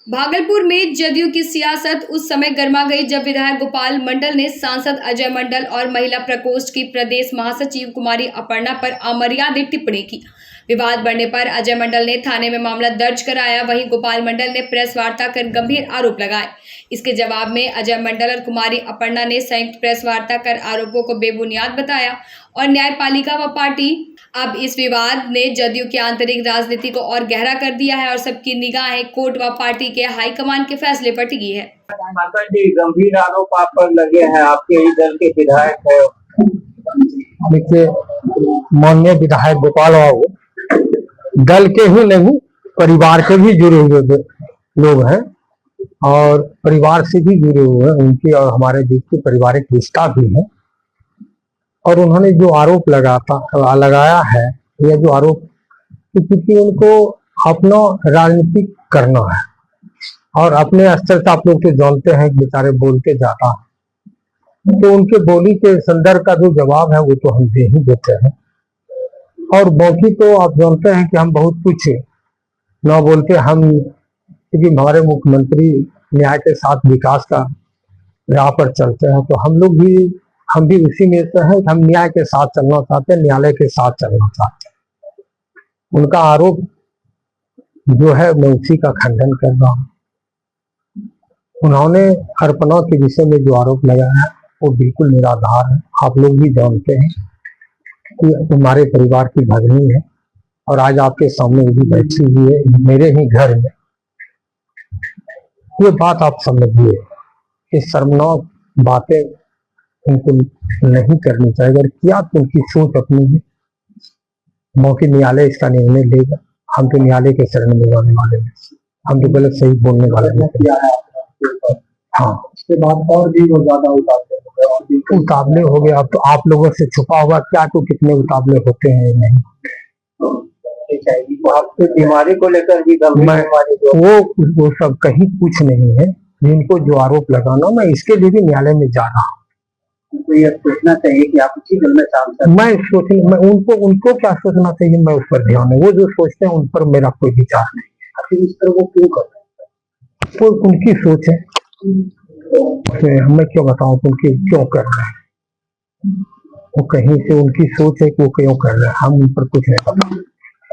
भागलपुर में जदयू की सियासत उस समय गर्मा गई जब विधायक गोपाल मंडल ने सांसद अजय मंडल और महिला प्रकोष्ठ की प्रदेश महासचिव कुमारी अपर्णा पर अमर्यादित टिप्पणी की। विवाद बढ़ने पर अजय मंडल ने थाने में मामला दर्ज कराया। वहीं गोपाल मंडल ने प्रेस वार्ता कर गंभीर आरोप लगाए। इसके जवाब में अजय मंडल और कुमारी अपर्णा ने संयुक्त प्रेस वार्ता कर आरोपों को बेबुनियाद बताया और न्यायपालिका व पार्टी अब इस विवाद ने जदयू की आंतरिक राजनीति को और गहरा कर दिया है और सबकी निगाहें कोर्ट व पार्टी के हाईकमान के फैसले पर टिकी है। जी, गंभीर आरोप आप पर लगे हैं, आपके ही दल के विधायक है। देखिए, माननीय विधायक गोपाल बाबू दल के ही नहीं परिवार के भी जुड़े हुए लोग हैं और परिवार से भी जुड़े हुए हैं। उनके और हमारे बीच के पारिवारिक रिश्ता भी है और उन्होंने जो आरोप लगाया है, यह जो आरोप, क्योंकि उनको अपना राजनीति करना है और अपने स्तर से आप लोग तो जानते हैं बेचारे बोलते जाता है, तो उनके बोली के संदर्भ का जो जवाब है वो तो हम दे ही देते हैं। और बाकी तो आप जानते हैं कि हम बहुत कुछ न बोलते, हम क्योंकि हमारे मुख्यमंत्री न्याय के साथ विकास का राह पर चलते हैं, तो हम भी उसी में से हैं। हम न्याय के साथ चलना चाहते हैं, न्यायालय के साथ चलना चाहते हैं। उनका आरोप जो है मैं उसी का खंडन कर रहा हूँ। उन्होंने अर्पणा के विषय में जो आरोप लगाया है वो बिल्कुल निराधार है। आप लोग भी जानते हैं कि हमारे परिवार की भगिनी है और आज आपके सामने भी बैठी हुई है मेरे ही घर में। ये बात आप समझिए, ये शर्मनाक बातें उनको नहीं करनी चाहिए। अगर किया तो उनकी सोच अपनी है, मौके न्यायालय इसका निर्णय लेगा। हम तो न्यायालय के शरण में जाने वाले हैं, हम तो गलत सही बोलने वाले नहीं। हाँ, उसके बाद और भी वो ज्यादा उतावले हो गए। अब तो आप लोगों से छुपा हुआ क्या, तो कितने उतावले होते हैं नहीं। तो आपकी बीमारी को लेकर भी वो सब कहीं कुछ नहीं है। जिनको जो आरोप लगाना, मैं इसके लिए भी न्यायालय में जा रहा हूँ। तो ये सोचना चाहिए कि आप उसी दल में मैं उनको क्या सोचना चाहिए, मैं उस पर ध्यान है। वो जो सोचते हैं उन पर मेरा कोई विचार नहीं है। आखिर इस तरह वो क्यों कर रहे हैं? वो उनकी सोच है, मैं क्यों बताऊं उनकी क्यों कर रहे हैं। वो कहीं से उनकी सोच है कि वो क्यों कर रहे हैं, हम उन पर कुछ नहीं पता।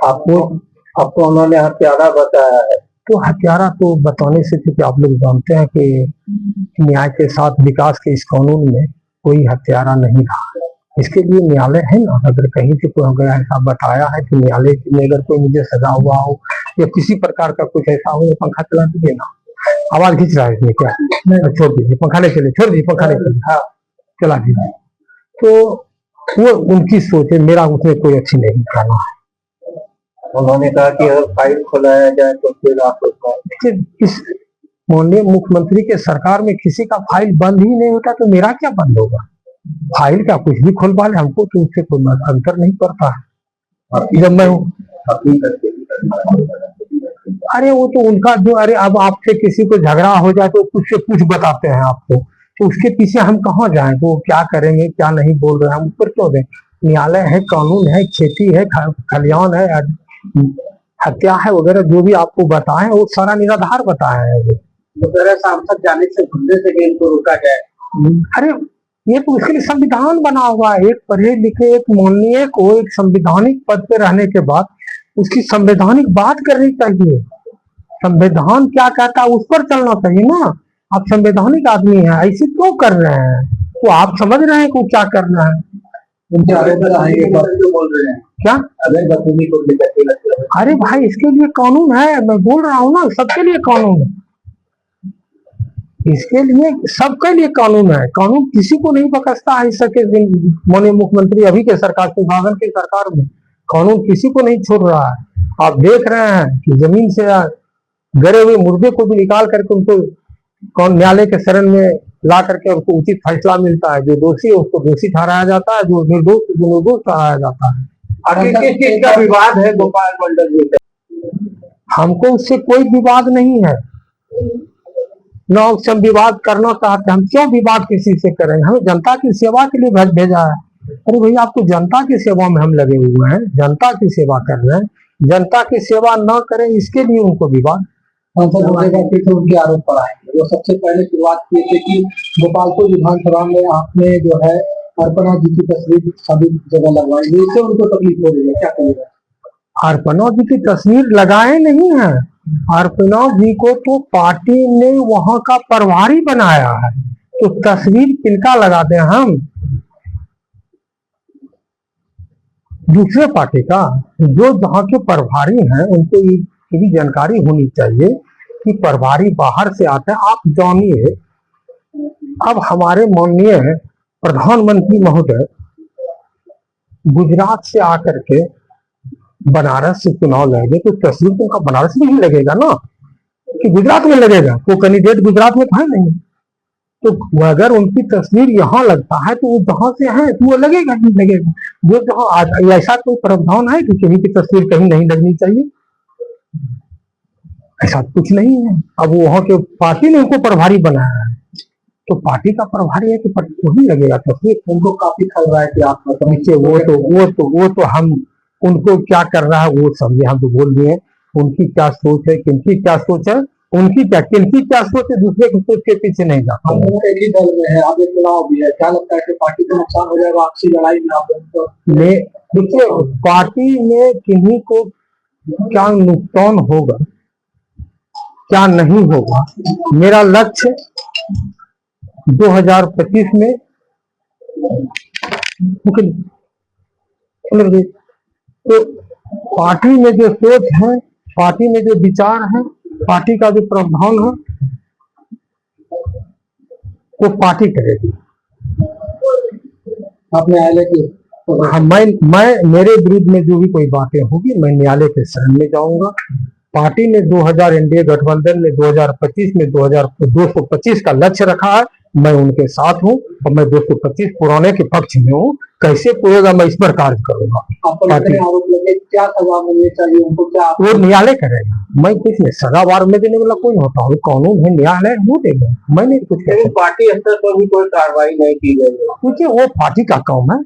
आपको उन्होंने हत्यारा बताया है, तो हत्यारा तो बताने से, क्योंकि आप लोग जानते हैं कि न्याय के साथ विकास के इस कानून में कोई हत्यारा नहीं रहा। इसके लिए न्यायालय है ना। अगर कहीं से कोई अगर ऐसा बताया है कि न्यायालय में अगर कोई मुझे सजा हुआ हो या किसी प्रकार का कुछ ऐसा हो, पंखा चला दीजिए ना। आवाज खींच रहा है इसमें क्या? छोड़ दीजिए, पंखा ले चले, छोड़ दीजिए, पंखा ले चले, हाँ चला दीजिए। तो वो उनकी सोच है, मेरा उसमें कोई अच्छी नहीं करना है। उन्होंने कहा कि अगर फाइल खुलाया जाए तो फिर आप इस माननीय मुख्यमंत्री के सरकार में किसी का फाइल बंद ही नहीं होता, तो मेरा क्या बंद होगा? फाइल का कुछ भी खुलवा ले, हमको तो उससे कोई अंतर नहीं पड़ता है। जब मैं अरे वो तो उनका जो, अरे अब आपसे किसी को झगड़ा हो जाए तो कुछ से कुछ बताते हैं आपको, तो उसके पीछे हम कहाँ जाएं? तो वो क्या करेंगे क्या नहीं बोल रहे हैं, हम ऊपर क्यों दें? न्यायालय है, कानून है, खेती है, खलियान है, हत्या है वगैरह, जो भी आपको बताएं वो सारा निराधार बताया है। सांसद जाने से घूमने से इनको रोका जाए। अरे ये तो उसके लिए संविधान बना हुआ है। एक पढ़े लिखे एक माननीय को एक संवैधानिक पद पे रहने के बाद उसकी संवैधानिक बात करनी चाहिए। संविधान क्या कहता है उस पर चलना चाहिए ना। आप संवैधानिक आदमी हैं, ऐसे क्यों कर रहे हैं? तो आप समझ रहे हैं कि क्या करना है? उनके जो बोल रहे हैं क्या को, अरे भाई इसके लिए कानून है, मैं बोल रहा हूँ ना, सबके लिए कानून है। इसके लिए सबके लिए कानून है। कानून किसी को नहीं बकसता है। माननीय मुख्यमंत्री अभी के सरकार, सुशासन की सरकार में कानून किसी को नहीं छोड़ रहा है। आप देख रहे हैं कि जमीन से गरे हुए मुर्दे को भी निकाल करके उनको न्यायालय के शरण में ला करके उनको उचित फैसला मिलता है। जो दोषी है उसको दोषी ठहराया जाता है, जो निर्दोष ठहराया जाता है। आखिर किस चीज का विवाद है गोपाल मंडल जी? हमको उससे कोई विवाद नहीं है, न उससे हम विवाद करना चाहते। हम क्यों विवाद किसी से करेंगे? हमें जनता की सेवा के लिए भेजा है। अरे भैया, आपको जनता की सेवा में हम लगे हुए हैं, जनता की सेवा कर रहे हैं। जनता की सेवा न करें इसके लिए उनको विवाद। सांसद होने का फिर से उनके आरोप पर आएंगे। वो सबसे पहले शुरुआत किए थे कि गोपालपुर विधानसभा में आपने जो है अर्पणा जी की तस्वीर सभी जगह लगवाई है, इससे उनको तकलीफ हो रही है, क्या करेगा? अर्पणा जी की तस्वीर लगाए नहीं है। अर्पणा जी को तो पार्टी ने वहां का प्रभारी बनाया है, तो तस्वीर किनका लगाते हैं हम? दूसरे पार्टी का। जो जहाँ के प्रभारी हैं उनको ये भी जानकारी होनी चाहिए कि प्रभारी बाहर से आते हैं। आप जानिए, अब हमारे माननीय प्रधानमंत्री महोदय गुजरात से आकर के बनारस से चुनाव लड़ेंगे, तो तस्वीर तो उनका बनारस में ही लगेगा ना, कि गुजरात में लगेगा। वो कैंडिडेट गुजरात में था नहीं, तो अगर उनकी तस्वीर यहाँ लगता है तो वो जहां से है तो वो लगेगा ही लगेगा। वो जहाँ ऐसा कोई प्रावधान है कि किसी की तस्वीर कहीं नहीं लगनी चाहिए? ऐसा कुछ नहीं है। अब वहां के पार्टी ने उनको प्रभारी बनाया है, तो पार्टी का प्रभारी है कि वही लगेगा तस्वीर। उनको काफी खल रहा है कि आप नीचे वो तो हम उनको क्या कर रहा है वो समझे, हम तो बोल दिए उनकी क्या सोच है, किनकी क्या सोच है, किनकी क्या सोच है, दूसरे की सोच के पीछे नहीं जाता। हम लोग एक ही दल में है, आगे चुनाव भी है, क्या लगता है कि पार्टी को नुकसान हो जाएगा आपसी लड़ाई में? आप देखिए, पार्टी में किन्हीं को क्या नुकसान होगा क्या नहीं होगा, मेरा लक्ष्य 2025 में तो पार्टी में जो सोच है, पार्टी में जो विचार है, पार्टी का जो प्रावधान है, वो पार्टी करेगी। आप न्यायालय की मैं मेरे विरुद्ध में जो भी कोई बातें होगी मैं न्यायालय के शरण में जाऊंगा। पार्टी ने 2000 एनडीए गठबंधन ने 2025 में 225 का लक्ष्य रखा है, मैं उनके साथ हूं और मैं 225 पुराने के पक्ष में हूं। कैसे पूरेगा मैं इस पर कार्य करूंगा। आरोप लगे, क्या सजा मिलनी चाहिए उनको? क्या वो न्यायालय करेगा, मैं कुछ नहीं। सजा वार में देने वाला कोई होता है, कानून है, न्यायालय वो देगा, मैं नहीं कुछ कह। पार्टी स्तर पर भी कोई कार्रवाई नहीं की गई? क्योंकि वो पार्टी का काम है,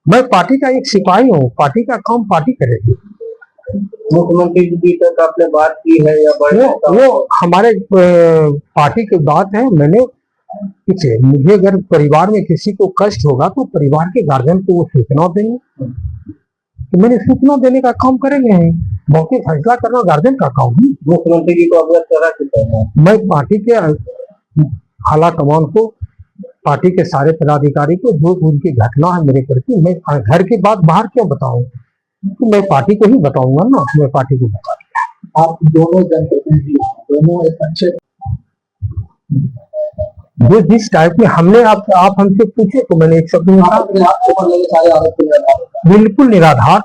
मैं पार्टी का एक सिपाही हूँ, पार्टी का काम पार्टी करेगी। मुख्यमंत्री जी तक आपने बात की है या वो हमारे पार्टी की बात है। मैंने पीछे मुझे अगर परिवार में किसी को कष्ट होगा तो परिवार के गार्जियन को वो सूचना देंगे, तो मैंने सूचना देने का काम करेंगे। मौके फैसला करना गार्जियन का काम है। मुख्यमंत्री जी को अवगत करा चुके हैं। मैं पार्टी के आला कमान को, पार्टी के सारे पदाधिकारी को, जो उनकी घटना है मेरे प्रति, मैं घर की बात बाहर क्यों बताऊं? तो मैं पार्टी को ही बताऊंगा ना, मैं पार्टी को बता दिया। आप दोनों जनप्रतिनिधि, दोनों एक अच्छे, जो जिस टाइप में हमने आप हमसे पूछे तो मैंने एक शब्द में सारे आरोप बिल्कुल निराधार।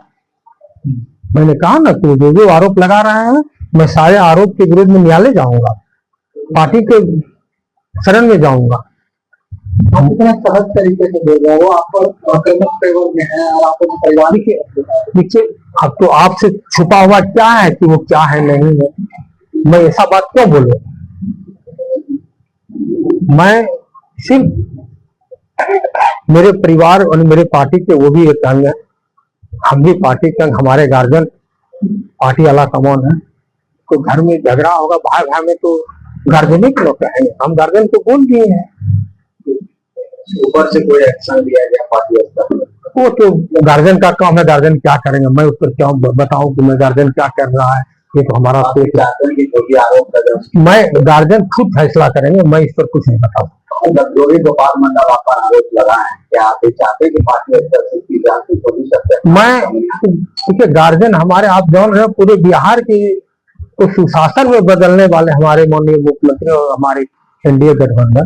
मैंने कहा ना कि जो आरोप लगा रहे हैं, मैं सारे आरोप के विरुद्ध में न्यायालय जाऊंगा, पार्टी के शरण में जाऊंगा। हम इतना सहज तरीके से बोल रहे हैं, वो आपको फेवर में है और आपको परिवार देखिए। अब तो आपसे छुपा हुआ क्या है कि वो क्या है नहीं है, मैं ऐसा बात क्यों बोलूं? मैं सिर्फ मेरे परिवार और मेरे पार्टी के वो भी एक अंग है, हम भी पार्टी के अंग, हमारे गार्जियन पार्टी वाला कमान है। तो घर में झगड़ा होगा भाई भाई में तो गार्जियन के लोग कहेंगे, हम गार्जियन को बोल दिए हैं। ऊपर से कोई एक्शन लिया गया पार्टी स्तर पर? वो तो गार्जियन का काम है, गार्जियन क्या करेंगे, मैं उस पर क्यों बताऊं कि मैं गार्जियन क्या कर रहा है? ये तो हमारा मैं गार्जियन खुद फैसला करेंगे, मैं इस पर कुछ नहीं बता सकता। जो भी गोपाल मंडल आप पर आरोप लगा है, क्या आप चाहते कि पार्टी स्तर से की जाती हो भी सकते? मैं क्योंकि गार्जियन हमारे, आप जान रहे हैं, पूरे बिहार के को सुशासन में बदलने वाले हमारे माननीय मुख्यमंत्री और हमारे एनडीए गठबंधन,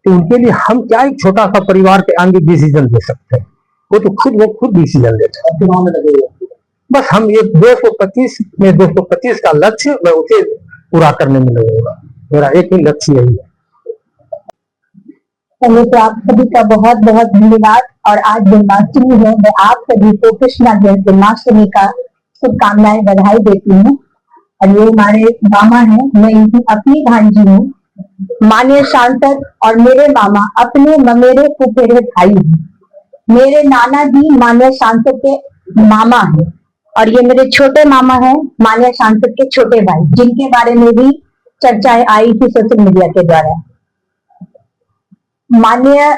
तो उनके लिए हम क्या एक छोटा सा परिवार के अंग डिसीजन दे सकते हैं? वो खुद डिसीजन लेते हैं। चुनाव में लगे बस हम ये 225 का लक्ष्य, मैं उसे पूरा करने में लगूंगा। मेरा एक ही लक्ष्य यही है। पहले तो आप सभी का बहुत बहुत धन्यवाद। और आज जन्माष्टमी है, मैं आप सभी को कृष्णा जन्माष्टमी का शुभकामनाएं, बधाई देती हूँ। और ये हमारे मामा हैं, मैं इनकी अपनी भांजी हूँ। माननीय सांसद और मेरे मामा अपने ममेरे फुफेरे भाई हैं। मेरे नाना जी माननीय सांसद के मामा हैं और ये मेरे छोटे मामा हैं, माननीय सांसद के छोटे भाई, जिनके बारे में भी चर्चाएं आई थी सोशल मीडिया के द्वारा। माननीय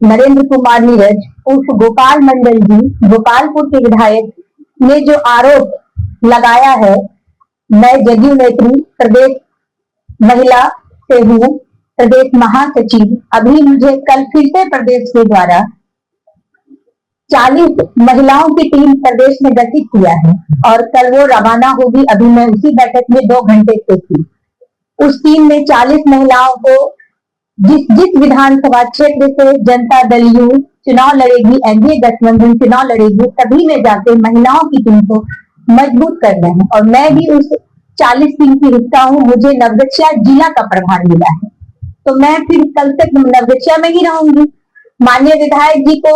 नरेंद्र कुमार नीरज उर्फ गोपाल मंडल जी, गोपालपुर के विधायक ने जो आरोप लगाया है, मैं जदयू नेत्री प्रदेश महिला से हूँ, प्रदेश महासचिव। अभी मुझे कल फिर से प्रदेश के द्वारा 40 महिलाओं की टीम प्रदेश में गठित किया है और कल वो रवाना होगी। अभी मैं उसी बैठक में 2 घंटे से थी। उस टीम में 40 महिलाओं को जिस विधानसभा क्षेत्र से जनता दल यू चुनाव लड़ेगी, एनडीए गठबंधन चुनाव लड़ेगी, सभी में जाकर महिलाओं की टीम को मजबूत करना है और मैं भी उस 40 टीम की हिस्सा हूँ। मुझे नवगछिया जिला का प्रभार मिला है, तो मैं फिर कल तक नवगछिया में ही रहूंगी। माननीय विधायक जी को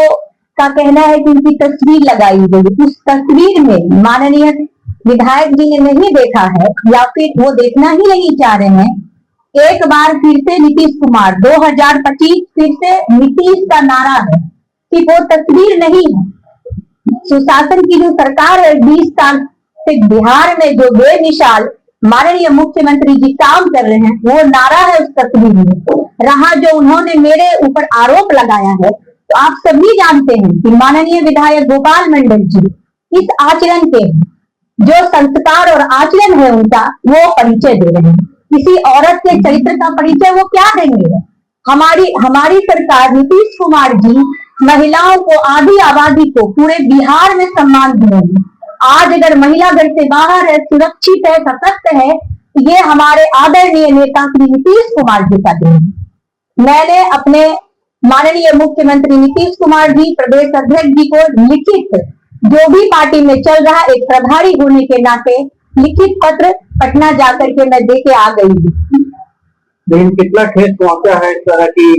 का कहना है कि उनकी तस्वीर लगाई गई, उस तस्वीर में माननीय विधायक जी ने नहीं देखा है या फिर वो देखना ही नहीं चाह रहे हैं। एक बार फिर से नीतीश कुमार 2025 फिर से नीतीश का नारा है कि वो तस्वीर नहीं है। सुशासन की जो सरकार है 20 साल से बिहार में जो बेमिसाल माननीय मुख्यमंत्री जी काम कर रहे हैं, वो नारा है उस तस्वीर में। रहा जो उन्होंने मेरे ऊपर आरोप लगाया है, तो आप सभी जानते हैं कि माननीय विधायक गोपाल मंडल जी इस आचरण के जो संस्कार और आचरण है उनका वो परिचय दे रहे हैं। किसी औरत के चरित्र का परिचय वो क्या देंगे? हमारी सरकार नीतीश कुमार जी महिलाओं को, आधी आबादी को पूरे बिहार में सम्मान देंगे। आज अगर महिला घर से बाहर है, सुरक्षित है, सशक्त है, तो ये हमारे आदरणीय नेता श्री नीतीश कुमार जी का देन। मैंने अपने माननीय मुख्यमंत्री नीतीश कुमार जी, प्रदेश अध्यक्ष जी को लिखित, जो भी पार्टी में चल रहा एक प्रभारी होने के नाते लिखित पत्र पटना जाकर के मैं देके आ गई हूँ। लेकिन कितना ठेस पहुंचा है इस तरह की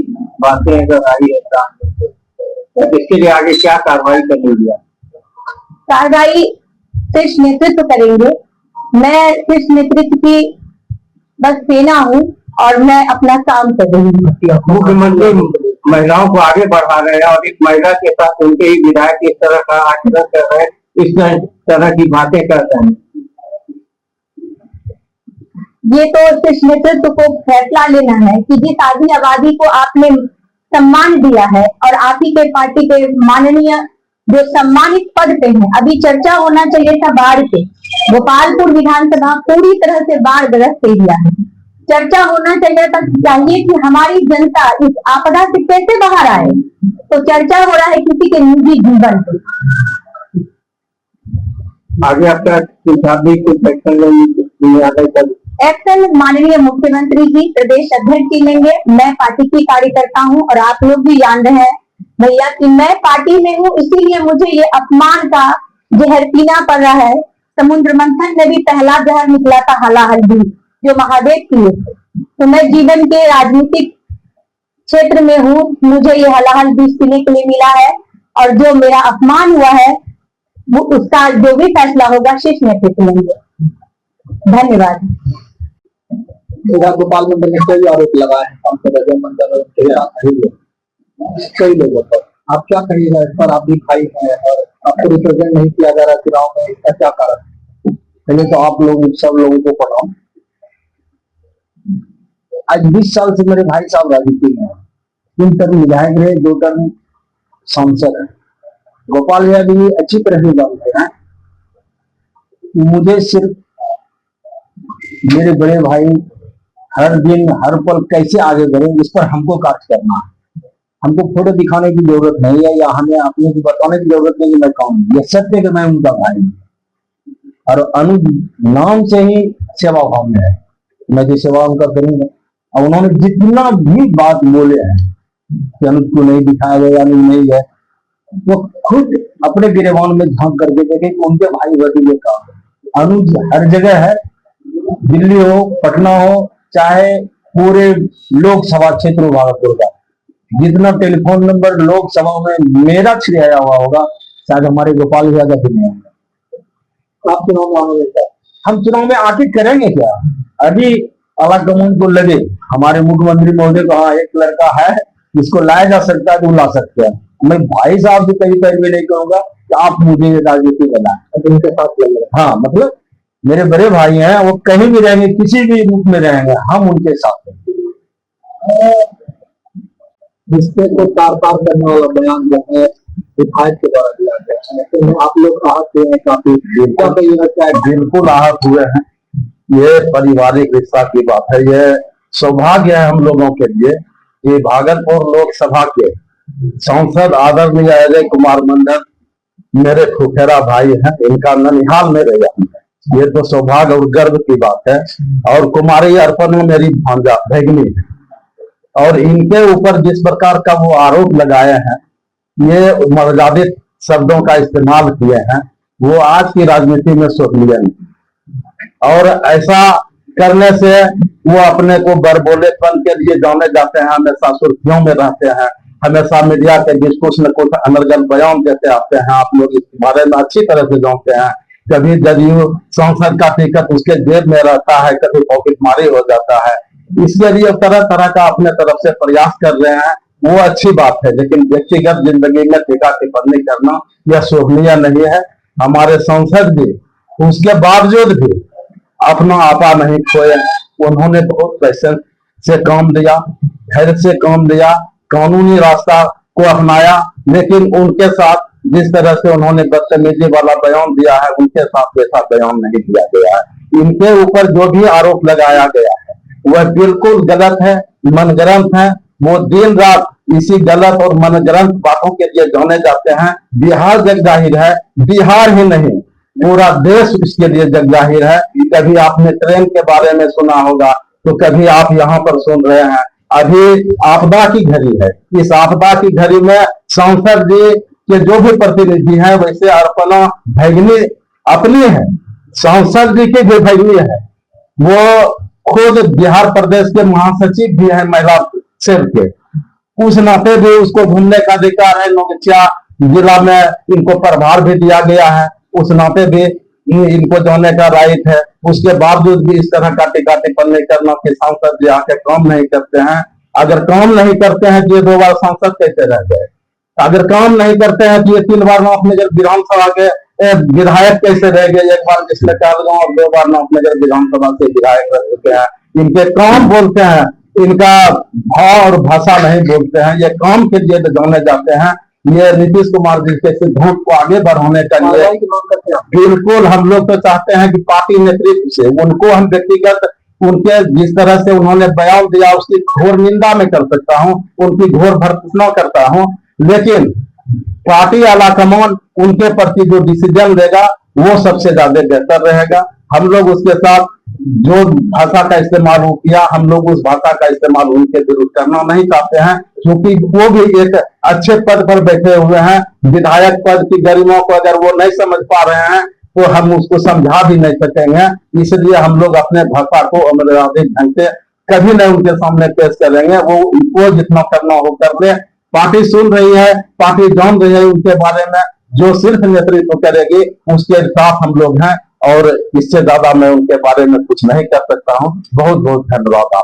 बातें अगर आई है तो इसके लिए आगे क्या कार्रवाई करेंगे? कार्रवाई शीर्ष नेतृत्व करेंगे। मैं शीर्ष नेतृत्व की बस सेना हूँ और मैं अपना काम कर रही हूँ। मुख्यमंत्री महिलाओं को आगे बढ़ा रहे हैं और एक महिला के साथ उनके ही विधायक इस तरह का आचरण कर रहे हैं, इस तरह की बातें करते हैं। ये तो शीर्ष नेतृत्व को फैसला लेना है कि जिस आधी आबादी को आपने सम्मान दिया है और आप ही के पार्टी के माननीय जो सम्मानित पद पे हैं, अभी चर्चा होना चाहिए था बाढ़ पे। गोपालपुर विधानसभा पूरी तरह से बाढ़ ग्रस्त एरिया है। चर्चा होना चाहिए कि हमारी जनता इस आपदा से कैसे बाहर आए, तो चर्चा हो रहा है किसी के निजी जीवन पे। आगे आपका एक्शन माननीय मुख्यमंत्री जी, प्रदेश अध्यक्ष जी लेंगे। मैं पार्टी की कार्यकर्ता हूं और आप लोग भी जान रहे हैं भैया कि मैं पार्टी में हूं, इसीलिए मुझे ये अपमान का जहर पीना पड़ रहा है। समुद्र मंथन में भी पहला जहर निकला था हलाहल जो महादेव पिए थे। तो मैं जीवन के राजनीतिक क्षेत्र में हूँ, मुझे ये हलाहल बीज पीने के लिए मिला है और जो मेरा अपमान हुआ है वो उसका जो भी फैसला होगा शीर्ष नेतृत्व लेंगे। धन्यवाद। गोपाल मंडल ने कई आरोप लगाए हैं सांसद अजय मंडल और कई लोगों पर, आप क्या कहिएगा इस पर? आप भी भाई हैं और आपको रिप्रेजेंट नहीं किया जा रहा चुनाव में, इसका क्या कारण? पहले तो आप लोग सब लोगों को पढ़ाओ। आज 20 साल से मेरे भाई साहब राजनीति में 3 टर्म विधायक रहे, 2 टर्म सांसद है। गोपाल भैया भी अच्छी तरह से जानते हैं। मुझे सिर्फ मेरे बड़े भाई हर दिन हर पल कैसे आगे बढ़े इस पर हमको कार्य करना है। हमको फोटो दिखाने की जरूरत नहीं है या हमें अपने को बताने की जरूरत नहीं कि मैं कौन हूँ। यह सत्य कि मैं उनका भाई हूँ और अनु नाम से ही सेवा भाव में है, मैं जो सेवा उनका करूंगा। और उन्होंने जितना भी बात बोले हैं कि अनुज को नहीं दिखाया गया, अनुज नहीं है, वो खुद अपने गिरेबान में झांक करके देखे कि उनके भाई भतीजे का अनुज हर जगह है। दिल्ली हो, पटना हो, चाहे पूरे लोकसभा क्षेत्र भागलपुर का जितना टेलीफोन नंबर लोकसभा में मेरा छिड़ाया हुआ होगा शायद हमारे गोपाल भैया का भी नहीं होगा। आप चुनाव में आने, हम चुनाव में आके करेंगे क्या? अभी आलाकमान को लगे हमारे मुख्यमंत्री महोदय को, हाँ एक लड़का है जिसको लाया जा सकता है तो ला सकते हैं। मैं भाई साहब से कभी कभी नहीं कहूंगा कि आप मुझे राजनीति बनाए, उनके साथ लगे। हाँ मतलब मेरे बड़े भाई हैं, वो कहीं भी रहेंगे, किसी भी मुल्क में रहेंगे, हम उनके साथ हैं। रिश्ते को तार तार करने वाला बयान जो है विधायक के द्वारा दिया गया है, तो आप लोग आहत हुए हैं काफी, क्या कहिएगा? क्या बिल्कुल आहत हुए हैं। ये पारिवारिक रिश्ता की बात है। ये सौभाग्य है हम लोगों के लिए कि भागलपुर लोकसभा के सांसद आदरणीय अजय कुमार मंडल मेरे फुफेरा भाई हैं, इनका ननिहाल में रह है। ये तो सौभाग्य और गर्व की बात है। और कुमारी अर्पण मेरी भांजा भगिनी है, और इनके ऊपर जिस प्रकार का वो आरोप लगाए हैं, ये मर्यादित शब्दों का इस्तेमाल किए हैं, वो आज की राजनीति में शोभनीय नहीं। और ऐसा करने से वो अपने को बड़बोलेपन के लिए जाने जाते हैं, हमेशा सुर्खियों में रहते हैं, हमेशा मीडिया के बीच कुछ न कुछ अनर्गल बयान देते आते हैं। आप लोग इस बारे में अच्छी तरह से जानते हैं। कभी जदयू सांसद का टिकट उसके जेब में रहता है, कभी पॉकेटमारी हो जाता है। इसके लिए तरह तरह का अपने तरफ से प्रयास कर रहे हैं, वो अच्छी बात है, लेकिन व्यक्तिगत जिंदगी में टीका टिप्पणी करना यह शोभनीय नहीं है। हमारे सांसद भी उसके बावजूद भी अपना आपा नहीं खोए। उन्होंने बहुत पैसे से काम लिया, धैर्य से काम लिया, कानूनी रास्ता को अपनाया, लेकिन उनके साथ जिस तरह से उन्होंने बदतमीजी वाला बयान दिया है, उनके साथ वैसा बयान नहीं दिया गया है। इनके ऊपर जो भी आरोप लगाया गया है वह बिल्कुल गलत है, मनगढ़ंत है। वो दिन रात इसी गलत और मनगढ़ंत बातों के लिए जाने जाते हैं। बिहार जग जाहिर है, बिहार ही नहीं पूरा देश इसके लिए जग जाहिर है। कभी आपने ट्रेन के बारे में सुना होगा, तो कभी आप यहाँ पर सुन रहे हैं। अभी आपदा की घड़ी है, इस आपदा की घड़ी में सांसद जी के जो भी प्रतिनिधि हैं, वैसे अर्पणा भगिनी अपनी है, सांसद जी की जो भगिनी है, वो खुद बिहार प्रदेश के महासचिव भी है महिला सेल के। उस नाते भी उसको घूमने का अधिकार है। नौगछिया जिला में इनको प्रभार भी दिया गया है, उस नाते भी इनको जाने का राइट है। उसके बावजूद भी इस तरह का टीका टिप्पणी करना कि सांसद जी आके काम नहीं करते हैं। अगर काम नहीं करते हैं तो ये 2 बार सांसद कैसे रह गए? अगर काम नहीं करते हैं तो ये 3 बार नाथनगर विधानसभा के विधायक कैसे रह गए? 1 बार जिसने कहलगांव और 2 बार नाथनगर विधानसभा से विधायक रह चुके हैं। इनके काम बोलते हैं, इनका भाव और भाषा नहीं बोलते हैं। ये काम के लिए जाने जाते हैं। ये नीतीश कुमार जी के सिद्धांत को आगे बढ़ाने के लिए बिल्कुल हम लोग तो चाहते हैं कि पार्टी नेतृत्व से उनको हम व्यक्तिगत उनके जिस तरह से उन्होंने बयान दिया उसकी घोर निंदा में कर सकता हूं, उनकी घोर भर्त्सना करता हूं, लेकिन पार्टी आला कमान उनके प्रति जो डिसीजन लेगा वो सबसे ज्यादा बेहतर रहेगा। हम लोग उसके साथ जो भाषा का इस्तेमाल हो किया, हम लोग उस भाषा का इस्तेमाल उनके विरुद्ध करना नहीं चाहते हैं, क्योंकि वो भी एक अच्छे पद पर बैठे हुए हैं। विधायक पद की गरिमा को अगर वो नहीं समझ पा रहे हैं तो हम उसको समझा भी नहीं सकेंगे। इसलिए हम लोग अपने भाषा को अमर्यादित ढंग से कभी नहीं उनके सामने पेश करेंगे। वो जितना करना हो कर ले। पार्टी सुन रही है, पार्टी जान रही है उनके बारे में। जो सिर्फ नेतृत्व करेगी उसके साथ हम लोग हैं, और इससे ज्यादा मैं उनके बारे में कुछ नहीं कर सकता हूं। बहुत बहुत धन्यवाद।